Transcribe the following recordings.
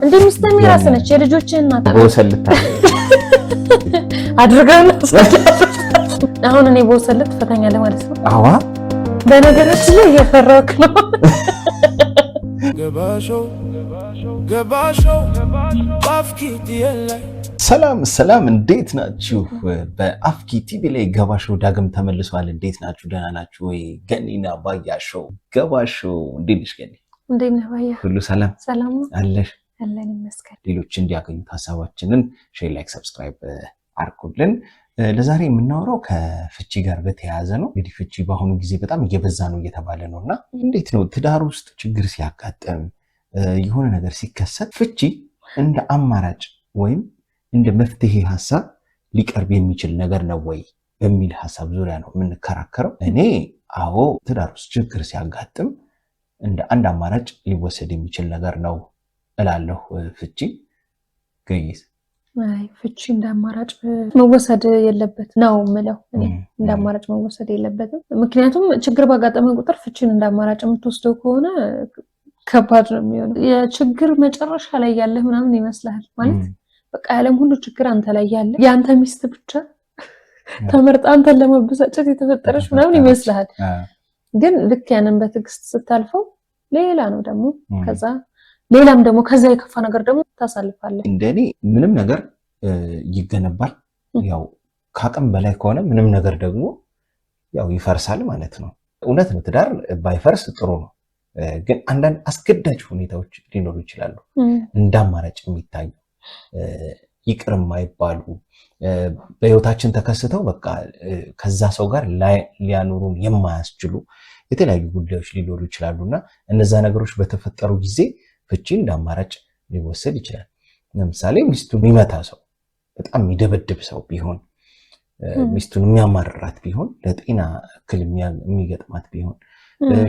እንደሚስተም ራስነች የልጆችን እናት ቦሰልታ አድርጋና አሁን እኔ ቦሰልት ፈታኛለህ ማለት ነው። አዋ በነገራችን ላይ እየፈራክ ነው። ገባሾ አፍኪት የላይ ሰላም እንዴት ናችሁ? በአፍኪ ቲቪ ላይ ገባሾ ዳግም ተመልሷል። እንዴት ናችሁ? ደህና ናችሁ ወይ? ገኒና ባያሾ ገባሾ እንዴት ነሽ ገኒ? እንዴት ነህ ባያ? ሁሉ ሰላም ሰላም አለሽ? አለን ይመስገን። ሌሎች እንዲያገኙት ሀሳባችንን ሼር፣ ላይክ፣ ሰብስክራይብ አድርጉልን። ለዛሬ የምናወራው ከፍቺ ጋር በተያያዘ ነው። እንግዲህ ፍቺ በአሁኑ ጊዜ በጣም እየበዛ ነው እየተባለ ነው እና እንዴት ነው ትዳር ውስጥ ችግር ሲያጋጥም የሆነ ነገር ሲከሰት ፍቺ እንደ አማራጭ ወይም እንደ መፍትሄ ሀሳብ ሊቀርብ የሚችል ነገር ነው ወይ በሚል ሀሳብ ዙሪያ ነው የምንከራከረው። እኔ አዎ ትዳር ውስጥ ችግር ሲያጋጥም እንደ አንድ አማራጭ ሊወሰድ የሚችል ነገር ነው እላለሁ። ፍቺ ገይስ አይ ፍቺ እንደ አማራጭ መወሰድ የለበት ነው የምለው እኔ። እንደ አማራጭ መወሰድ የለበትም። ምክንያቱም ችግር ባጋጠመ ቁጥር ፍቺን እንደ አማራጭ የምትወስደው ከሆነ ከባድ ነው የሚሆነው። የችግር መጨረሻ ላይ ያለህ ምናምን ይመስልሃል ማለት በቃ ያለም ሁሉ ችግር አንተ ላይ ያለ የአንተ ሚስት ብቻ ተመርጣ አንተን ለመበሳጨት የተፈጠረች ምናምን ይመስልሃል። ግን ልክ ያንን በትዕግስት ስታልፈው ሌላ ነው ደግሞ ከዛ ሌላም ደግሞ ከዛ የከፋ ነገር ደግሞ ታሳልፋለህ። እንደኔ ምንም ነገር ይገነባል። ያው ከአቅም በላይ ከሆነ ምንም ነገር ደግሞ ያው ይፈርሳል ማለት ነው። እውነት ነው፣ ትዳር ባይፈርስ ጥሩ ነው። ግን አንዳንድ አስገዳጅ ሁኔታዎች ሊኖሩ ይችላሉ እንደ አማራጭ የሚታዩ ይቅር የማይባሉ በህይወታችን ተከስተው በቃ ከዛ ሰው ጋር ሊያኖሩን የማያስችሉ የተለያዩ ጉዳዮች ሊኖሩ ይችላሉ እና እነዛ ነገሮች በተፈጠሩ ጊዜ ፍቺ እንደ አማራጭ ሊወሰድ ይችላል። ለምሳሌ ሚስቱን የሚመታ ሰው፣ በጣም የሚደበድብ ሰው ቢሆን፣ ሚስቱን የሚያማርራት ቢሆን፣ ለጤና እክል የሚገጥማት ቢሆን፣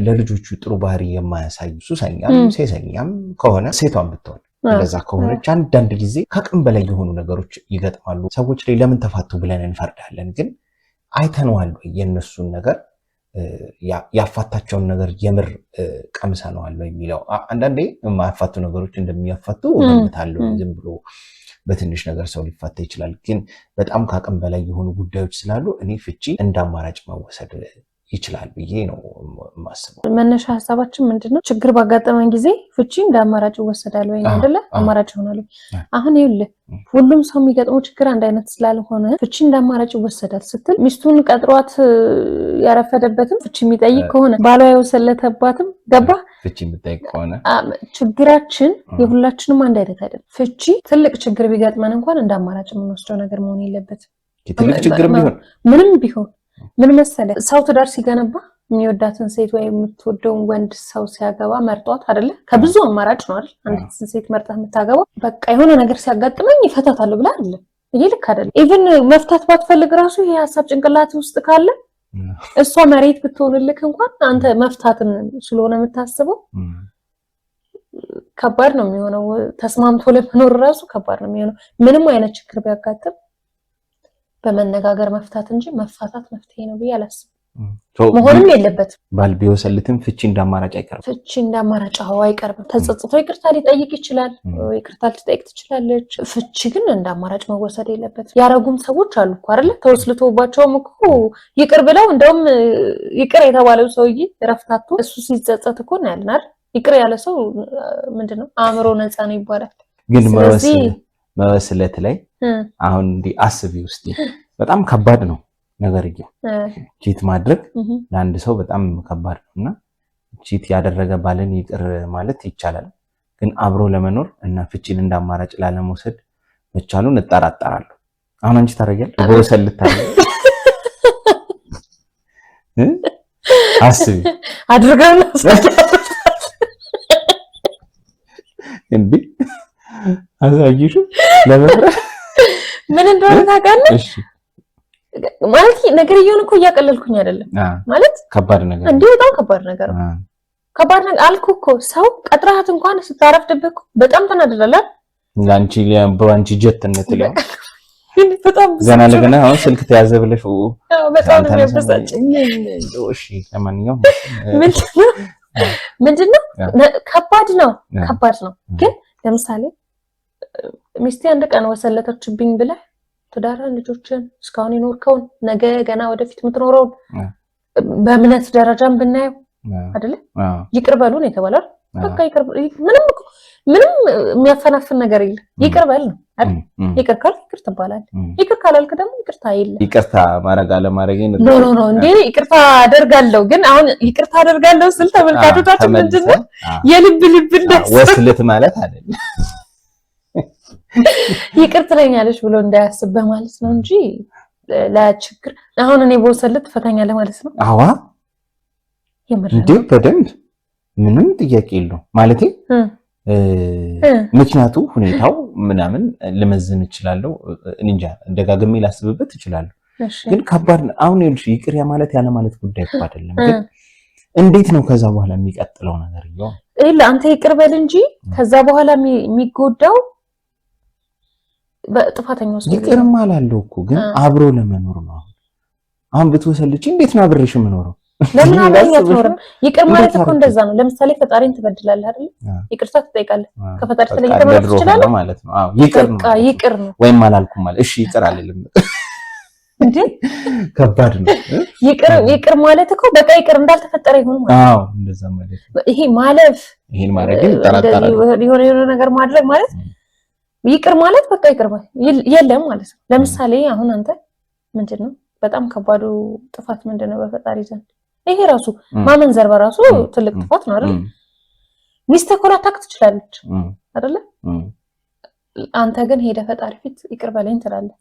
ለልጆቹ ጥሩ ባህሪ የማያሳይ ሱሰኛም ሴሰኛም ከሆነ ሴቷን ብትሆን እንደዛ ከሆነች አንዳንድ ጊዜ ከአቅም በላይ የሆኑ ነገሮች ይገጥማሉ። ሰዎች ላይ ለምን ተፋቱ ብለን እንፈርዳለን፣ ግን አይተነዋል ወይ የእነሱን ነገር ያፋታቸውን ነገር የምር ቀምሰነዋል ወይ የሚለው። አንዳንዴ የማያፋቱ ነገሮች እንደሚያፋቱ ገምታለሁ። ዝም ብሎ በትንሽ ነገር ሰው ሊፋታ ይችላል። ግን በጣም ከአቅም በላይ የሆኑ ጉዳዮች ስላሉ እኔ ፍቺ እንደ አማራጭ መወሰድ ይችላል ብዬ ነው የማስበው። መነሻ ሀሳባችን ምንድነው? ችግር ባጋጠመን ጊዜ ፍቺ እንደ አማራጭ ይወሰዳል ወይ አይደለ? አማራጭ ይሆናል። አሁን ይኸውልህ ሁሉም ሰው የሚገጥመው ችግር አንድ አይነት ስላልሆነ ፍቺ እንደ አማራጭ ይወሰዳል ስትል ሚስቱን ቀጥሯት ያረፈደበትም ፍቺ የሚጠይቅ ከሆነ ባሏ የወሰለተባትም ገባ ፍቺ የሚጠይቅ ከሆነ ችግራችን የሁላችንም አንድ አይነት አይደለም። ፍቺ ትልቅ ችግር ቢገጥመን እንኳን እንደ አማራጭ የምንወስደው ነገር መሆን የለበትም። ትልቅ ችግር ቢሆን ምንም ቢሆን ምን መሰለህ ሰው ትዳር ሲገነባ የሚወዳትን ሴት ወይ የምትወደውን ወንድ ሰው ሲያገባ መርጧት አይደለ? ከብዙ አማራጭ ነው አይደል? አንዲት ሴት መርጣት የምታገባ በቃ የሆነ ነገር ሲያጋጥመኝ ይፈታታል ብላ አይደለ? ይሄ ልክ አይደለም። ኢቭን መፍታት ባትፈልግ ራሱ ይሄ ሐሳብ ጭንቅላት ውስጥ ካለ እሷ መሬት ብትሆንልክ እንኳን አንተ መፍታትን ስለሆነ የምታስበው ከባድ ነው የሚሆነው። ተስማምቶ ለመኖር ራሱ ከባድ ነው የሚሆነው። ምንም አይነት ችግር ቢያጋጥም በመነጋገር መፍታት እንጂ መፋታት መፍትሄ ነው ብዬ አላስብም። መሆንም የለበትም። ባል ቢወሰልትም ፍቺ እንደ አማራጭ አይቀርም። ፍቺ እንደ አማራጭ አይቀርም። ተጸጽቶ ይቅርታ ሊጠይቅ ይችላል፣ ይቅርታ ልትጠይቅ ትችላለች። ፍቺ ግን እንደ አማራጭ መወሰድ የለበትም። ያረጉም ሰዎች አሉ እኮ አይደለ? ተወስልቶባቸውም እኮ ይቅር ብለው እንደውም ይቅር የተባለው ሰውዬ ረፍታቱ እሱ ሲጸጸት እኮ እናያለን አይደል? ይቅር ያለ ሰው ምንድነው አእምሮ ነፃ ነው ይባላል። ግን መወስለት ላይ አሁን እንዲህ አስቢ ውስጥ በጣም ከባድ ነው ነገርየው። ቺት ማድረግ ለአንድ ሰው በጣም ከባድ ነው እና ቺት ያደረገ ባልን ይቅር ማለት ይቻላል። ግን አብሮ ለመኖር እና ፍቺን እንደ አማራጭ ላለመውሰድ መቻሉን እጠራጠራለሁ። አሁን አንቺ ታደርጊያለሽ? በወሰልት ታደርጊያለሽ? አስቢ አድርገን እንዴ አዛጊሹ ለምን ምን እንደሆነ ታውቃለህ? እሺ ማለት ነገርየውን እኮ እያቀለልኩኝ አይደለም። ማለት ከባድ ነገር እንዴ በጣም ከባድ ነገር ነው። ከባድ ነገር አልኩህ እኮ ሰው ቀጥራት እንኳን ስታረፍድብህ በጣም ተናደዳለህ። ለአንቺ ጀትነት ላይ በጣም ገና ለገና አሁን ስልክ ተያዘ ብለሽ በጣም ነው የሚያበሳጭኝ። እሺ ለማንኛውም ምንድነው ከባድ ነው ግን ለምሳሌ ሚስቴ አንድ ቀን ወሰለተችብኝ ብለህ ትዳርን ልጆችን እስካሁን የኖርከውን ነገ ገና ወደፊት የምትኖረውን በእምነት ደረጃም ብናየው አይደለ ይቅር በሉን የተባለው በቃ ይቅር ምንም የሚያፈናፍን ነገር የለም። ይቅር በል ነው አይደል? ይቅር ካልክ ይቅር ትባላለህ። ይቅር ካላልክ ደግሞ ይቅርታ የለም። ይቅርታ ማድረግ አለማድረግ ነው እንዴ? ይቅርታ አደርጋለሁ ግን አሁን ይቅርታ አደርጋለሁ ስል ተመልካቾቻችን ምንድነው የልብ ወስልት ማለት አይደለም። ይቅር ትለኛለች ብሎ እንዳያስብ ማለት ነው እንጂ ለችግር አሁን እኔ በወሰልት ትፈታኛለህ ማለት ነው። አዋ እንዴ በደንብ ምንም ጥያቄ የለውም ማለት ምክንያቱ ሁኔታው ምናምን ልመዝን እችላለሁ። እንጃ ደጋግሜ ላስብበት እችላለሁ። ግን ከባድ አሁን ይልሽ ይቅር ያ ማለት ያለ ማለት ጉዳይ እኮ አይደለም። ግን እንዴት ነው ከዛ በኋላ የሚቀጥለው ነገር ይሆን? አንተ ይቅር በል እንጂ ከዛ በኋላ የሚጎዳው በጥፋተኛው ሰው ይቅርም አላለው እኮ ግን አብሮ ለመኖር ነው። አሁን ብትወሰልች እንዴት ነው አብሬሽ የምኖረው? ለምን አብረኝ አትኖርም? ይቅር ማለት እኮ እንደዛ ነው። ለምሳሌ ፈጣሪን ትበድላለህ አይደል? ይቅርታ ትጠይቃለህ። ከፈጣሪ ተለይተህ መኖር ትችላለህ ማለት ነው። አዎ ይቅር ነው ወይም አላልኩም ማለት እሺ ይቅር አልልም እንዴ? ከባድ ነው። ይቅር ማለት እኮ በቃ ይቅር እንዳልተፈጠረ ይሁን ማለት ነው። አዎ እንደዛ ማለት ነው። ይሄ ማለፍ ይሄን ማድረግ ግን ተራራራ የሆነ ነገር ማድረግ ማለት ይቅር ማለት በቃ ይቅር የለም ማለት ነው። ለምሳሌ አሁን አንተ ምንድነው በጣም ከባዱ ጥፋት ምንድነው በፈጣሪ ዘንድ? ይሄ ራሱ ማመንዘር በራሱ ትልቅ ጥፋት ነው አይደል? ሚስትህ እኮ ላታውቅ ትችላለች አይደል? አንተ ግን ሄደህ ፈጣሪ ፊት ይቅር በለኝ ትላለህ።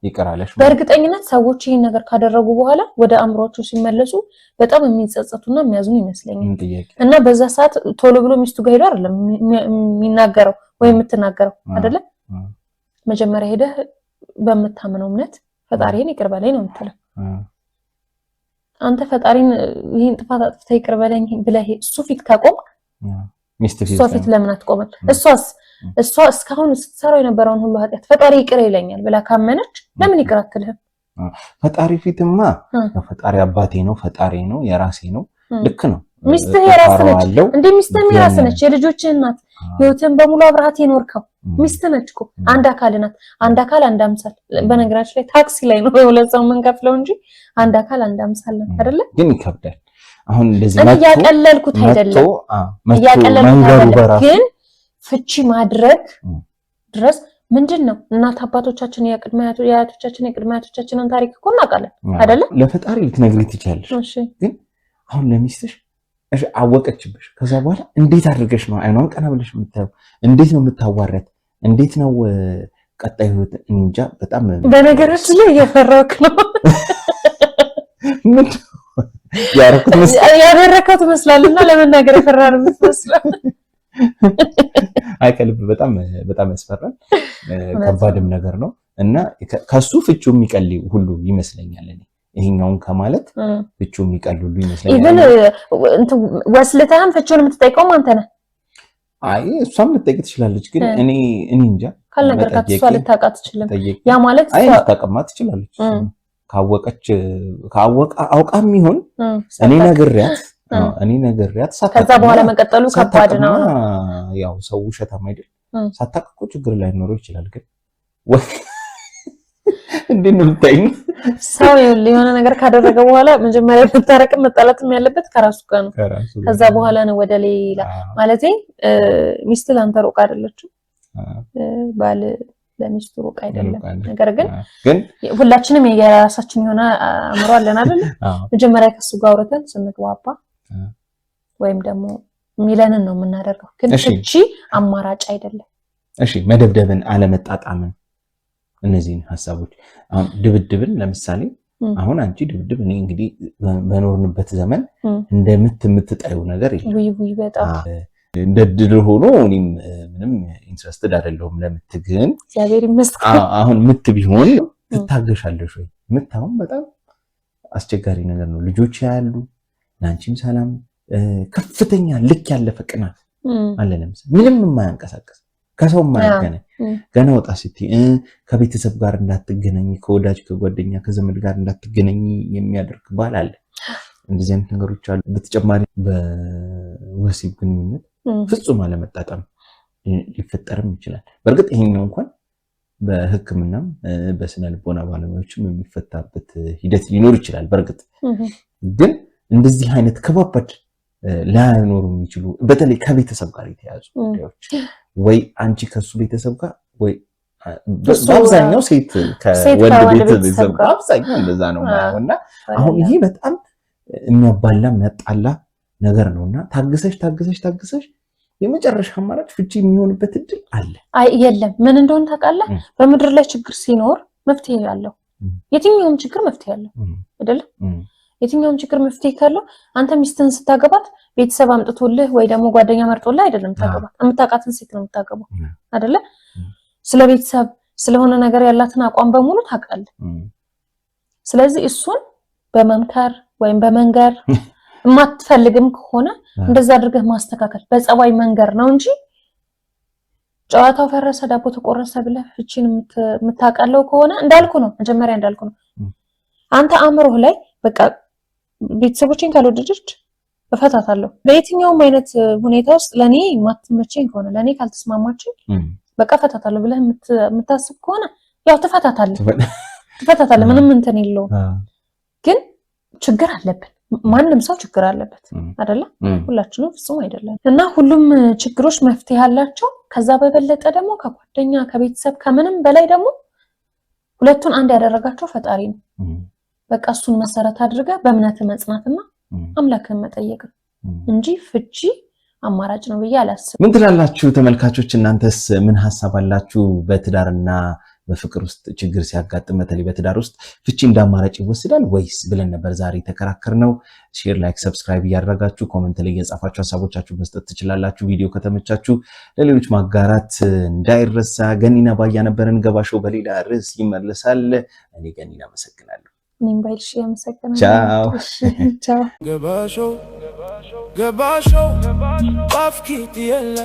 ይቅር አለሽ። በእርግጠኝነት ሰዎች ይሄን ነገር ካደረጉ በኋላ ወደ አእምሮአቸው ሲመለሱ በጣም የሚጸጸቱና የሚያዝኑ ይመስለኛል። እና በዛ ሰዓት ቶሎ ብሎ ሚስቱ ጋር ሄዶ አይደለም የሚናገረው ወይ የምትናገረው አይደለ? መጀመሪያ ሄደህ በምታምነው እምነት ፈጣሪን ይቅር በለኝ ነው የምትለው። አንተ ፈጣሪን ይሄን ጥፋት አጥፍተህ ይቅር በለኝ ብለህ እሱ ፊት ካቆም እሷ ፊት ለምን አትቆምም? እሷ እስካሁን ስትሰራው የነበረውን ሁሉ ኃጢአት ፈጣሪ ይቅር ይለኛል ብላ ካመነች ለምን ይቅር አትልህም? ፈጣሪ ፊትማ ፈጣሪ አባቴ ነው፣ ፈጣሪ ነው፣ የራሴ ነው። ልክ ነው። ሚስትህ የራስህ ነች እንዴ? ሚስትህ የራስህ ነች። የልጆችህ እናት ህይወትን በሙሉ አብረሃት የኖርከው ሚስትህ ነች እኮ። አንድ አካል ናት። አንድ አካል አንድ አምሳል። በነገራችን ላይ ታክሲ ላይ ነው የሁለት ሰው የምንከፍለው እንጂ አንድ አካል አንድ አምሳል ነው አይደለ? ግን ይከብዳል። አሁን እንደዚህ ማለት ያቀለልኩት አይደለም፣ ያቀለልኩት ግን ፍቺ ማድረግ ድረስ ምንድነው እናት አባቶቻችን የአያቶቻችን የቅድመ አያቶቻችንን ታሪክ እኮ እናውቃለን አይደለ? ለፈጣሪ ልትነግሪት ትችያለሽ። እሺ ግን አሁን ለሚስትሽ እሺ አወቀችብሽ። ከዛ በኋላ እንዴት አድርገሽ ነው አይኗን ቀና ብለሽ የምታየው? እንዴት ነው የምታዋረት? እንዴት ነው ቀጣይ ህይወት? እንጃ በጣም በነገራችን ላይ እየፈራክ ነው። ምን ያደረከው ትመስላለና ለመናገር የፈራ ነው የምትመስለው። አይ ከልብ በጣም ያስፈራል። ከባድም ነገር ነው እና ከሱ ፍቺው የሚቀል ሁሉ ይመስለኛል እኔ ይሄኛውን ከማለት ፍቺው የሚቀል ሁሉ ይመስለኛል። ኢቭን ወስልተህም ፍቺውን የምትጠይቀው አንተ ነህ። አይ እሷም ልትጠይቅ ትችላለች፣ ግን እኔ እንጃ ካልነገርካት እሷ ልታውቃት ትችላለች። ያ ማለት አይ ልታውቅማ ትችላለች። አውቃም ይሁን እኔ ነግሬያት ከዛ በኋላ መቀጠሉ ከባድ ነው። ያው ሰው ውሸታም አይደል? ሳታውቅ እኮ ችግር ላይ ኖረው ይችላል። ግን እንዴት ነው የምታይኝ? ሰው የሆነ ነገር ካደረገ በኋላ መጀመሪያ መታረቅም መጣላትም ያለበት ከራሱ ጋር ነው። ከዛ በኋላ ነው ወደ ሌላ ማለቴ ሚስት ላንተ ሩቅ አይደለችም፣ ባል ለሚስቱ ሩቅ አይደለም። ነገር ግን ሁላችንም የራሳችን የሆነ አእምሮ አለን አይደል? መጀመሪያ ከሱ ጋር አውርተን ስንግባባ ወይም ደግሞ ሚለንን ነው የምናደርገው። ግን እቺ አማራጭ አይደለም። እሺ መደብደብን፣ አለመጣጣምን፣ እነዚህን ሐሳቦች አሁን ድብድብን ለምሳሌ አሁን አንቺ ድብድብ እኔ እንግዲህ በኖርንበት ዘመን እንደምትጠዩ ነገር የለም። ውይ በጣም እንደ ድል ሆኖ እኔም ምንም ኢንትረስትድ አይደለሁም ለምት። ግን እግዚአብሔር ይመስገን አሁን ምት ቢሆን ትታገሻለሽ ወይ? ምት አሁን በጣም አስቸጋሪ ነገር ነው። ልጆች ያሉ ናንቺም ሰላም ከፍተኛ ልክ ያለፈ ቅናት አለ። ለምሳሌ ምንም የማያንቀሳቀስ ከሰው የማያገናኝ ገና ወጣ ስትይ ከቤተሰብ ጋር እንዳትገናኝ፣ ከወዳጅ ከጓደኛ ከዘመድ ጋር እንዳትገናኝ የሚያደርግ ባል አለ። እንደዚህ አይነት ነገሮች አሉ። በተጨማሪ በወሲብ ግንኙነት ፍጹም አለመጣጣም ሊፈጠርም ይችላል። በእርግጥ ይሄኛው እንኳን በሕክምናም በስነ ልቦና ባለሙያዎችም የሚፈታበት ሂደት ሊኖር ይችላል። በእርግጥ ግን እንደዚህ አይነት ከባባድ ላይኖሩ የሚችሉ በተለይ ከቤተሰብ ጋር የተያዙ ጉዳዮች ወይ አንቺ ከሱ ቤተሰብ ጋር ወይ በአብዛኛው ሴት ከወንድ ቤተሰብ ጋር አብዛኛው እንደዛ ነው ማየውና አሁን ይሄ በጣም የሚያባላ የሚያጣላ ነገር ነውና ታግሰሽ የመጨረሻ አማራጭ ፍቺ የሚሆንበት እድል አለ። አይ የለም። ምን እንደሆነ ታውቃለህ? በምድር ላይ ችግር ሲኖር መፍትሄ ያለው የትኛውም ችግር መፍትሄ ያለው አይደለ? የትኛውም ችግር መፍትሄ ካለው አንተ ሚስትህን ስታገባት ቤተሰብ አምጥቶልህ ወይ ደግሞ ጓደኛ መርጦልህ አይደለም ታገባት። የምታውቃትን ሴት ነው የምታገባው አይደለ? ስለ ቤተሰብ ስለሆነ ነገር ያላትን አቋም በሙሉ ታውቃለህ። ስለዚህ እሱን በመምከር ወይም በመንገር የማትፈልግም ከሆነ እንደዛ አድርገህ ማስተካከል በጸባይ መንገር ነው እንጂ ጨዋታው ፈረሰ ዳቦ ተቆረሰ ብለህ ፍቺን የምታቀለው ከሆነ መጀመሪያ እንዳልኩ ነው። አንተ አእምሮህ ላይ በቃ ቤተሰቦቼን ካልወደደች እፈታታለሁ በየትኛውም አይነት ሁኔታ ውስጥ ለኔ ማትመቸኝ ከሆነ ለኔ ካልተስማማችኝ በቃ እፈታታለሁ ብለህ የምታስብ ከሆነ ያው ትፈታታለህ። ምንም እንትን የለውም። ግን ችግር አለብን። ማንም ሰው ችግር አለበት አይደለ? ሁላችንም ፍጹም አይደለም እና ሁሉም ችግሮች መፍትሄ አላቸው። ከዛ በበለጠ ደግሞ ከጓደኛ ከቤተሰብ ከምንም በላይ ደግሞ ሁለቱን አንድ ያደረጋቸው ፈጣሪ ነው። በቃ እሱን መሰረት አድርገህ በእምነት መጽናትና አምላክን መጠየቅ እንጂ ፍቺ አማራጭ ነው ብዬ አላስብም። ምን ትላላችሁ ተመልካቾች? እናንተስ ምን ሐሳብ አላችሁ? በትዳርና በፍቅር ውስጥ ችግር ሲያጋጥም በተለይ በትዳር ውስጥ ፍቺ እንደ አማራጭ ይወስዳል ወይስ ብለን ነበር ዛሬ ተከራከርነው። ሼር፣ ላይክ፣ ሰብስክራይብ እያደረጋችሁ ኮሜንት ላይ የጻፋችሁ ሐሳቦቻችሁ መስጠት ትችላላችሁ። ቪዲዮ ከተመቻችሁ ለሌሎች ማጋራት እንዳይረሳ። ገኒና ባያ ነበርን። ገባሾው በሌላ ርዕስ ይመለሳል። እኔ ገኒና አመሰግናለሁ። እኔም ባይልሽ አመሰግናለሁ። ቻው ቻው። ገባሾው ባፍኪት የለ